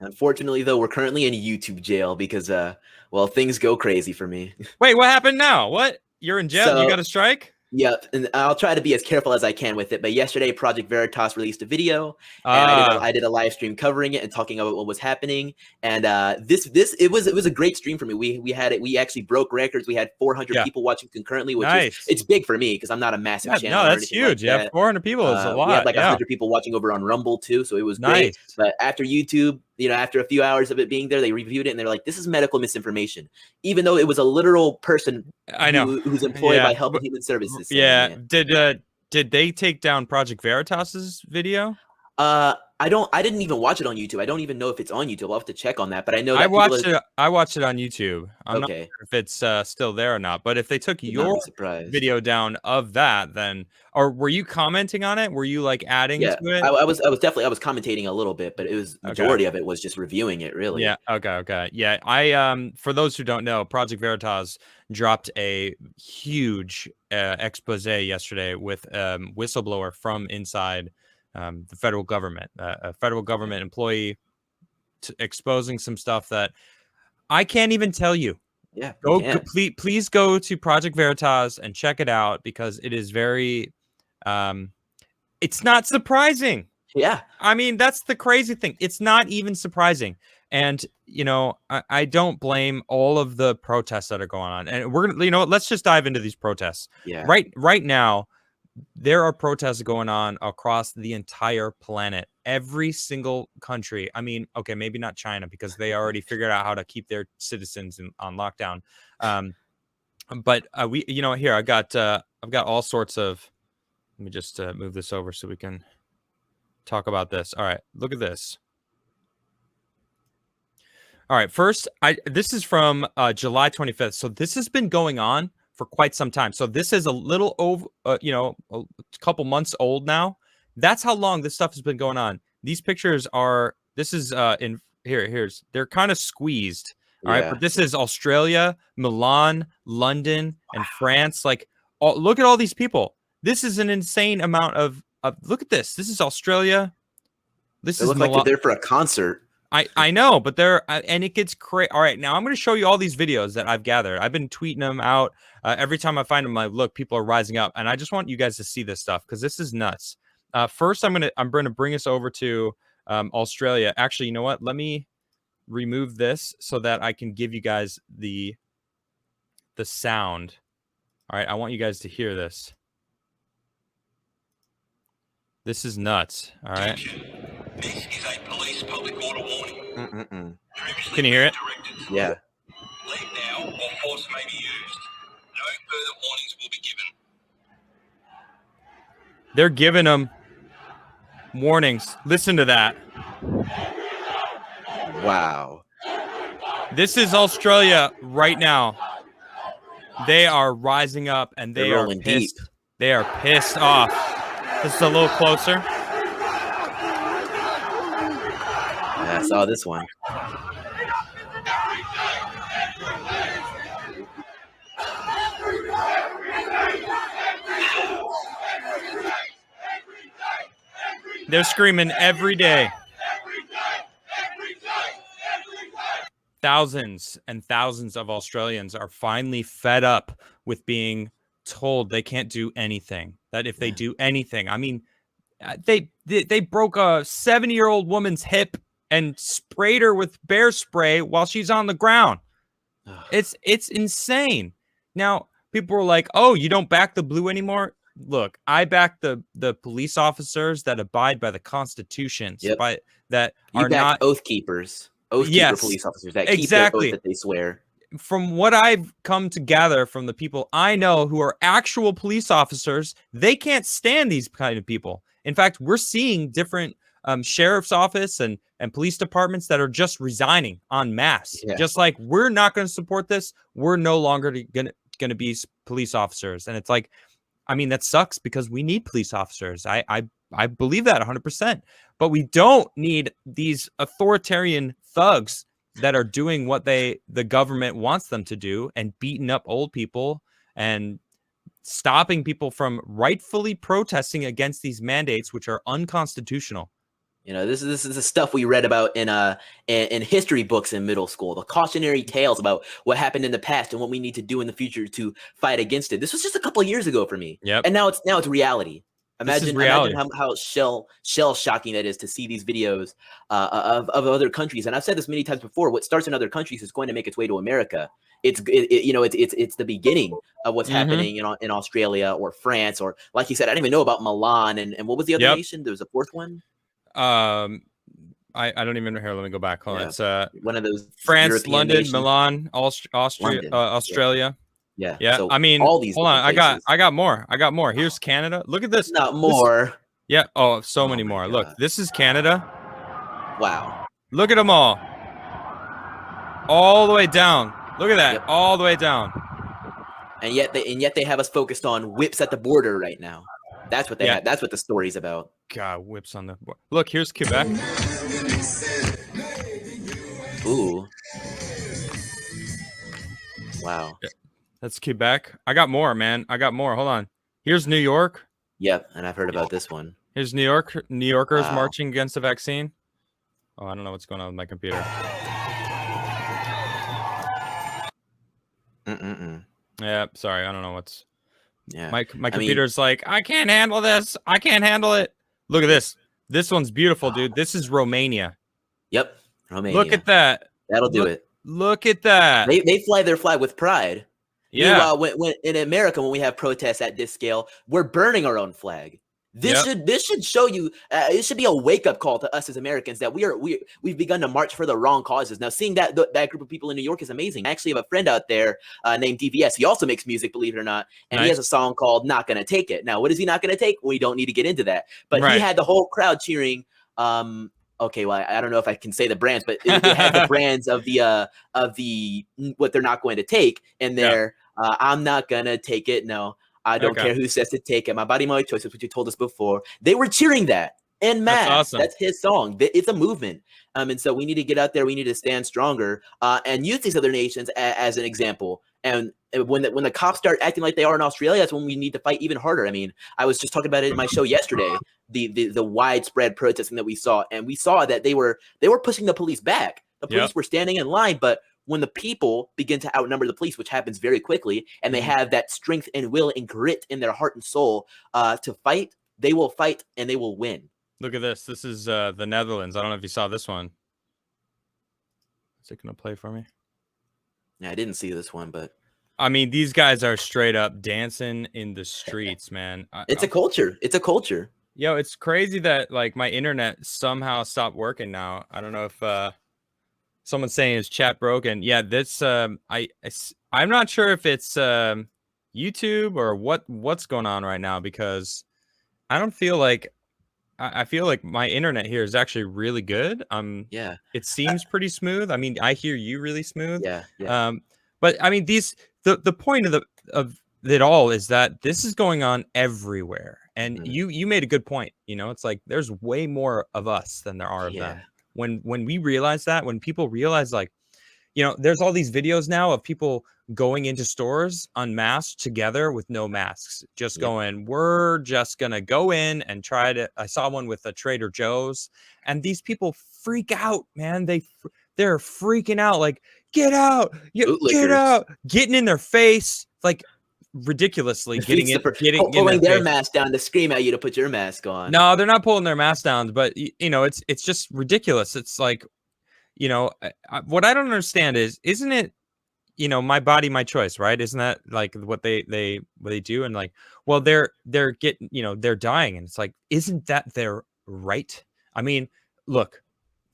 Unfortunately, though, we're currently in YouTube jail because, well, things go crazy for me. Wait, what happened now? What? You're in jail? You So, got a strike? yeah, and I'll try to be as careful as I can with it. But yesterday, Project Veritas released a video, and Ah, I did a live stream covering it and talking about what was happening. And it was a great stream for me. We had it. We actually broke records. We had 400 yeah. people watching concurrently, which is Nice. it's big for me because I'm not a massive Yeah, no, channel or that's anything like huge. Yeah, that. 400 people is a We had lot. like Yeah. 100 people watching over on Rumble too, so it was great. Nice. But after YouTube, after a few hours of it being there, they reviewed it and they're like, "This is medical misinformation," even though it was a literal person I know. who's employed Yeah. by Health and Human Services saying Yeah. it. Did they take down Project Veritas's video? I didn't even watch it on YouTube. I don't even know if it's on YouTube. I'll have to check on that. But I know that I watched it on YouTube. I'm not okay. sure if it's still there or not. But if they took Would not your be surprised. video down of that, then or were you commenting on it? Were you like adding Yeah, to it? I was commentating a little bit, but it was majority of it was just reviewing it. Really. Yeah. Okay. Yeah. I for those who don't know, Project Veritas dropped a huge expose yesterday with whistleblower from inside the federal government, a federal government employee exposing some stuff that I can't even tell you. Yeah. Please go to Project Veritas and check it out because it is very it's not surprising. Yeah. I mean, that's the crazy thing. It's not even surprising. And, I don't blame all of the protests that are going on. And we're going to, let's just dive into these protests. Yeah. Right now, there are protests going on across the entire planet. Every single country. I mean, okay, maybe not China because they already figured out how to keep their citizens on lockdown. But we, here I've got all sorts of. Let me just move this over so we can talk about this. All right, look at this. All right, first, this is from July 25th. So this has been going on for quite some time. So this is a little over, a couple months old now. That's how long this stuff has been going on. These pictures are. This is here's. They're kind of squeezed. All right, but this is Australia, Milan, London, and France. Like, look at all these people. This is an insane amount of. Look at this. This is Australia. This looks like they're there for a concert. I know, but and it gets crazy. All right, now I'm going to show you all these videos that I've gathered. I've been tweeting them out every time I find them. Like, look, people are rising up, and I just want you guys to see this stuff because this is nuts. First, I'm going to bring us over to Australia. Actually, you know what? Let me remove this so that I can give you guys the sound. All right, I want you guys to hear this. This is nuts. All right. This is a police public order warning. Can you hear it? Yeah. Leave now or force may be used. No further warnings will be given. They're giving them warnings. Listen to that. Wow. This is Australia right now. They are rising up and they are pissed. Deep. They are pissed off. This is a little closer. Yeah, I saw this one. They're screaming every day. Thousands and thousands of Australians are finally fed up with being told they can't do anything. That if they do anything, I mean, they broke a 70-year-old woman's hip and sprayed her with bear spray while she's on the ground. It's insane. Now, people were like, "Oh, you don't back the blue anymore?" Look, I back the police officers that abide by the constitutions, that you are not oath keepers. Police officers that keep their oath that they swear. From what I've come to gather from the people I know who are actual police officers, they can't stand these kind of people. In fact, we're seeing different sheriff's office and police departments that are just resigning en masse. Yeah. Just like, we're not going to support this. We're no longer going to be police officers. And it's like, I mean, that sucks because we need police officers. I believe that 100%. But we don't need these authoritarian thugs that are doing what the government wants them to do and beating up old people and stopping people from rightfully protesting against these mandates, which are unconstitutional. You know, this is the stuff we read about in history books in middle school. The cautionary tales about what happened in the past and what we need to do in the future to fight against it. This was just a couple of years ago for me, Yep. and now it's reality. This is Imagine reality. how shell shocking that is to see these videos of other countries. And I've said this many times before. What starts in other countries is going to make its way to America. It's the beginning of what's happening in Australia or France, or like you said, I didn't even know about Milan and what was the other nation? There was a fourth one. I don't even know. Here, let me go back. Hold on. It's one of those France, European London, nations. Milan, Austria, London. Australia. Yeah. So, I mean, all these. Hold on. Places. I got more. Here's Canada. Look at this. Not more. Yeah. Oh, so many more. God. Look, this is Canada. Wow. Look at them all the way down. Look at that. Yep. All the way down. And yet they have us focused on whips at the border right now. That's what they have. That's what the story's about. God, whips on the border. Look, here's Quebec. Ooh. Wow. Yeah. That's Quebec. I got more, man. Hold on. Here's New York. Yep, and I've heard about this one. Here's New York. New Yorkers marching against the vaccine. Oh, I don't know what's going on with my computer. Yeah, sorry. I don't know what's... Yeah. My computer's like, I can't handle this. I can't handle it. Look at this. This one's beautiful, dude. This is Romania. Yep, Romania. Look at that. That'll do it. Look at that. They fly their flag with pride. Yeah. Meanwhile, when in America, when we have protests at this scale, we're burning our own flag. This should show you. It should be a wake up call to us as Americans that we've begun to march for the wrong causes. Now, seeing that group of people in New York is amazing. I actually have a friend out there named DVS. He also makes music, believe it or not, and he has a song called "Not Gonna Take It." Now, what is he not gonna take? We don't need to get into that. But he had the whole crowd cheering. Okay, well, I don't know if I can say the brands, but it had the brands of the what they're not going to take, and they're I'm not gonna take it. No. I don't care who says to take it. My body, my choice is what you told us before. They were cheering that en masse. That's awesome. That's his song. It's a movement. And so we need to get out there. We need to stand stronger and use these other nations as an example. And when the cops start acting like they are in Australia, that's when we need to fight even harder. I mean, I was just talking about it in my show yesterday, the widespread protesting that we saw. And we saw that they were pushing the police back. The police were standing in line, but when the people begin to outnumber the police, which happens very quickly, and they have that strength and will and grit in their heart and soul to fight, they will fight and they will win. Look at this. This is the Netherlands. I don't know if you saw this one. Is it going to play for me? Yeah, I didn't see this one, but... I mean, these guys are straight up dancing in the streets, man. It's a culture. It's a culture. Yo, it's crazy that, like, my internet somehow stopped working now. I don't know if... Someone's saying his chat broken. Yeah, this I'm not sure if it's YouTube or what's going on right now, because I don't feel like I feel like my internet here is actually really good. Yeah. It seems pretty smooth. I mean, I hear you really smooth. Yeah. But I mean, the point of it all is that this is going on everywhere. And you made a good point. You know, it's like there's way more of us than there are of them. When we realize that, when people realize, like, you know, there's all these videos now of people going into stores unmasked together with no masks, just going, we're just going to go in and try to. I saw one with a Trader Joe's, and these people freak out, man. They're freaking out, like, get out, get out, getting in their face, like, ridiculously getting pulling their mask down to scream at you to put your mask on. No, they're not pulling their mask down, but you know, it's just ridiculous. It's like, you know, what I don't understand isn't it, you know, my body, my choice, right? Isn't that like what they do? And like, well, they're getting, you know, they're dying, and it's like, isn't that their right? I mean, look,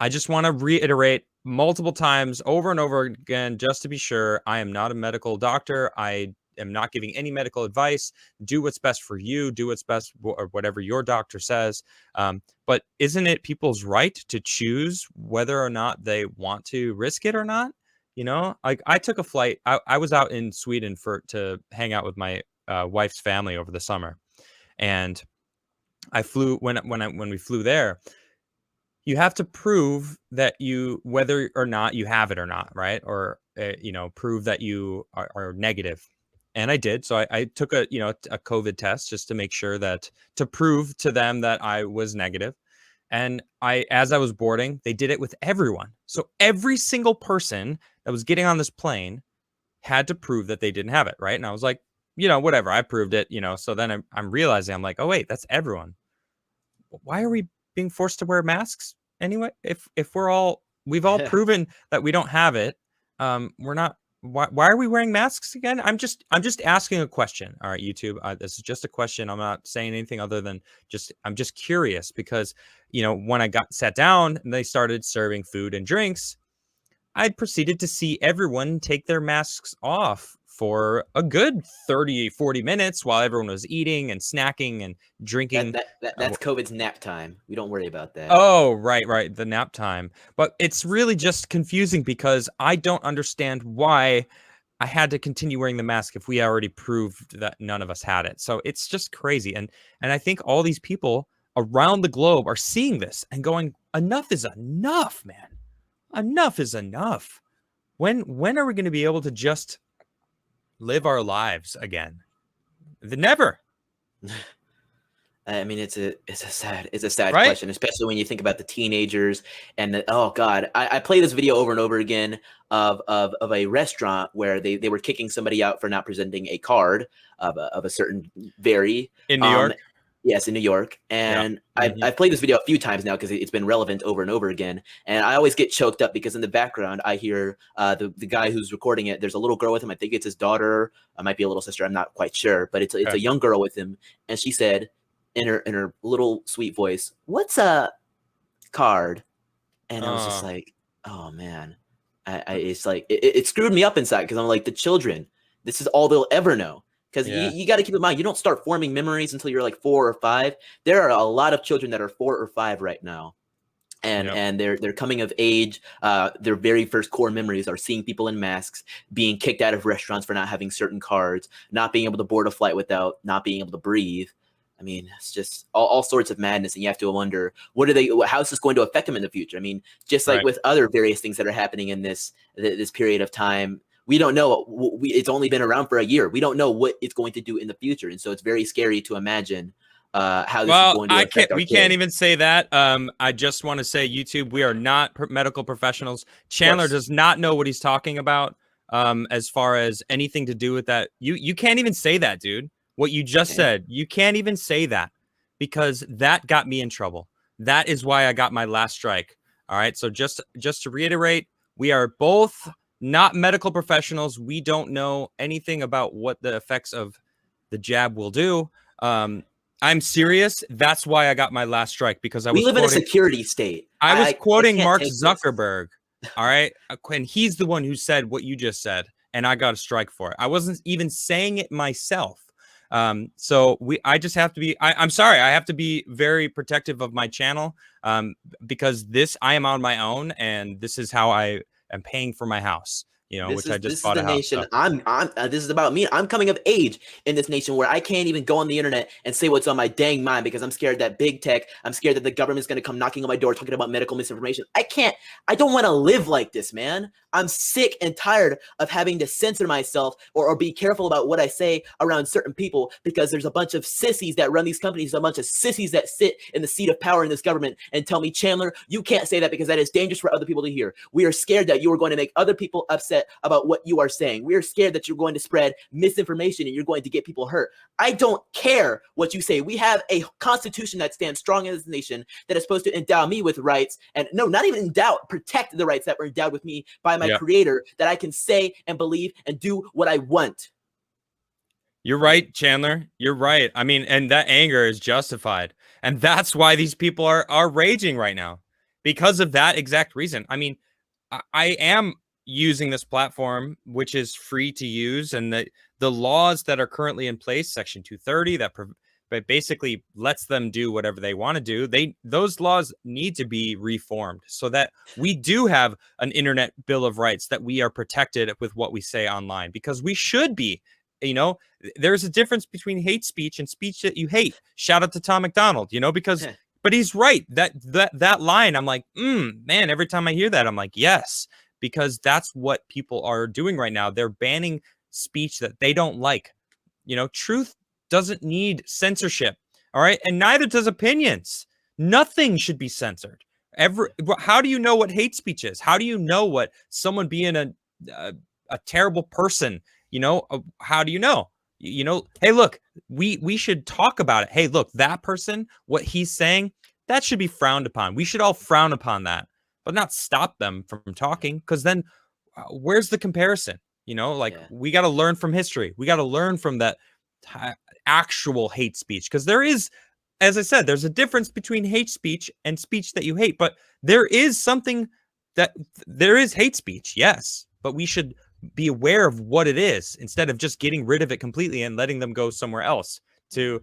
I just want to reiterate multiple times over and over again, just to be sure, I am not a medical doctor. I am not giving any medical advice. Do what's best for you. Do what's best, or whatever your doctor says. But isn't it people's right to choose whether or not they want to risk it or not? You know, like, I took a flight. I was out in Sweden to hang out with my wife's family over the summer, and I flew when we flew there. You have to prove that whether or not you have it or not, right? Or you know, prove that you are negative. And I did. So I took a COVID test just to make sure to prove to them that I was negative. And as I was boarding, they did it with everyone. So every single person that was getting on this plane had to prove that they didn't have it, right? And I was like, whatever, I proved it, So then I'm realizing, I'm like, oh wait, that's everyone. Why are we being forced to wear masks anyway? If we've all proven that we don't have it, we're not. Why are we wearing masks again? I'm just asking a question. All right, YouTube. This is just a question. I'm not saying anything other than I'm just curious because when I sat down and they started serving food and drinks, I proceeded to see everyone take their masks off for a good 30, 40 minutes while everyone was eating and snacking and drinking. That's COVID's nap time. We don't worry about that. Oh, right. The nap time. But it's really just confusing because I don't understand why I had to continue wearing the mask if we already proved that none of us had it. So it's just crazy. And I think all these people around the globe are seeing this and going, enough is enough, man. Enough is enough. When are we going to be able to just live our lives again? Never. I mean, it's a sad right? question, especially when you think about the teenagers and oh god, I play this video over and over again of a restaurant where they were kicking somebody out for not presenting a card of a certain in New York. Yes, in New York. And I've played this video a few times now because it's been relevant over and over again. And I always get choked up because in the background, I hear the guy who's recording it. There's a little girl with him. I think it's his daughter. It might be a little sister. I'm not quite sure. But it's a young girl with him. And she said in her little sweet voice, "What's a card?" And I was just like, oh, man. It's like it screwed me up inside because I'm like, the children, this is all they'll ever know. Because you got to keep in mind, you don't start forming memories until you're like 4 or 5. There are a lot of children that are 4 or 5 right now. And they're coming of age. Their very first core memories are seeing people in masks, being kicked out of restaurants for not having certain cards, not being able to board a flight without not being able to breathe. I mean, it's just all sorts of madness. And you have to wonder, how is this going to affect them in the future? I mean, just like with other various things that are happening in this period of time, we don't know. It's only been around for a year. We don't know what it's going to do in the future. And so it's very scary to imagine how this is going to affect our we kids. can't even say that. I just want to say, YouTube, we are not medical professionals. Chandler does not know what he's talking about as far as anything to do with that. You can't even say that, dude. What you just said, you can't even say that because that got me in trouble. That is why I got my last strike. All right. So just to reiterate, we are both not medical professionals. We don't know anything about what the effects of the jab will do. I'm serious. That's why I got my last strike because we live in a security state. I was quoting Mark Zuckerberg. All right. And he's the one who said what you just said. And I got a strike for it. I wasn't even saying it myself. So I just have to be, I'm sorry. I have to be very protective of my channel because I am on my own and this is how I am paying for my house. Which I just bought a house. Nation. This is about me. I'm coming of age in this nation where I can't even go on the internet and say what's on my dang mind because I'm scared that big tech, I'm scared that the government's going to come knocking on my door talking about medical misinformation. I don't want to live like this, man. I'm sick and tired of having to censor myself or be careful about what I say around certain people because there's a bunch of sissies that run these companies, a bunch of sissies that sit in the seat of power in this government and tell me, Chandler, you can't say that because that is dangerous for other people to hear. We are scared that you are going to make other people upset about what you are saying. We are scared that you're going to spread misinformation and you're going to get people hurt. I don't care what you say. We have a constitution that stands strong in this nation that is supposed to endow me with rights and no, not even endow, protect the rights that were endowed with me by my creator that I can say and believe and do what I want. You're right, Chandler. You're right. I mean, and that anger is justified. And that's why these people are raging right now because of that exact reason. I mean, I am using this platform, which is free to use, and the laws that are currently in place, Section 230, that basically lets them do whatever they want to do. Those laws need to be reformed so that we do have an internet bill of rights that we are protected with what we say online because we should be. There's a difference between hate speech and speech that you hate. Shout out to Tom McDonald, because but he's right. That line, I'm like, man, every time I hear that, I'm like, yes. Because that's what people are doing right now. They're banning speech that they don't like. Truth doesn't need censorship. All right. And neither does opinions. Nothing should be censored. How do you know what hate speech is? How do you know what someone being a terrible person? How do you know? Hey, look, we should talk about it. Hey, look, that person, what he's saying, that should be frowned upon. We should all frown upon that, but not stop them from talking. Because then, where's the comparison? We got to learn from history. We got to learn from that actual hate speech, because there is, as I said, there's a difference between hate speech and speech that you hate. But there is hate speech, yes, but we should be aware of what it is instead of just getting rid of it completely and letting them go somewhere else to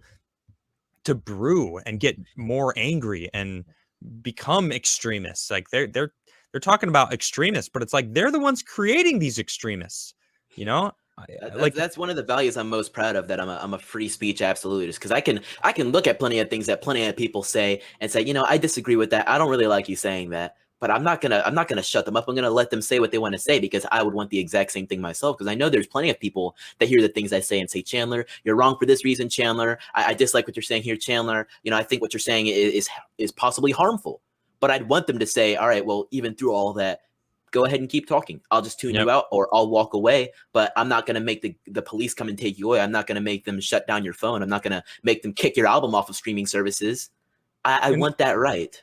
brew and get more angry and become extremists. Like they're talking about extremists, but it's like they're the ones creating these extremists. That's one of the values I'm most proud of, that I'm a free speech absolutist, because I can look at plenty of things that plenty of people say and say, I disagree with that. I don't really like you saying that, but I'm not gonna shut them up. I'm gonna let them say what they want to say, because I would want the exact same thing myself. Because I know there's plenty of people that hear the things I say and say, Chandler, you're wrong for this reason, Chandler. I dislike what you're saying here, Chandler. I think what you're saying is possibly harmful. But I'd want them to say, all right, well, even through all that, go ahead and keep talking. I'll just tune you out, or I'll walk away, but I'm not going to make the police come and take you away. I'm not going to make them shut down your phone. I'm not going to make them kick your album off of streaming services. I want that right.